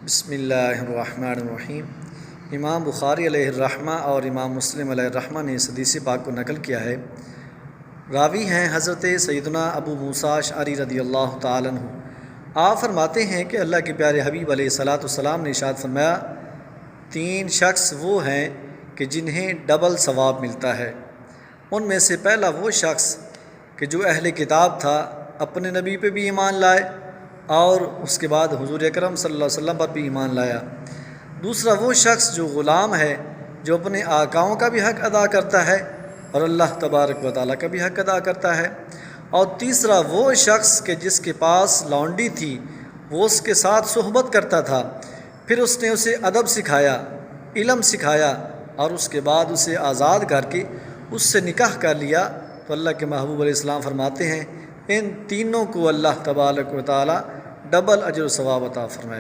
بسم اللہ الرحمن الرحیم۔ امام بخاری علیہ الرحمہ اور امام مسلم علیہ الرحمہ نے اس حدیث پاک کو نقل کیا ہے۔ راوی ہیں حضرت سیدنا ابو موسیٰ اشعری رضی اللہ تعالیٰ عنہ۔ آپ فرماتے ہیں کہ اللہ کے پیارے حبیب علیہ الصلاۃ والسلام نے ارشاد فرمایا، 3 شخص وہ ہیں کہ جنہیں ڈبل ثواب ملتا ہے۔ ان میں سے پہلا وہ شخص کہ جو اہل کتاب تھا، اپنے نبی پہ بھی ایمان لائے اور اس کے بعد حضور اکرم صلی اللہ علیہ وسلم پر بھی ایمان لایا۔ دوسرا وہ شخص جو غلام ہے، جو اپنے آقاؤں کا بھی حق ادا کرتا ہے اور اللہ تبارک و تعالیٰ کا بھی حق ادا کرتا ہے۔ اور تیسرا وہ شخص کہ جس کے پاس لونڈی تھی، وہ اس کے ساتھ صحبت کرتا تھا، پھر اس نے اسے ادب سکھایا، علم سکھایا اور اس کے بعد اسے آزاد کر کے اس سے نکاح کر لیا۔ تو اللہ کے محبوب علیہ السلام فرماتے ہیں ان تینوں کو اللہ تبارک و تعالیٰ ڈبل اجر و ثواب عطا فرمائے۔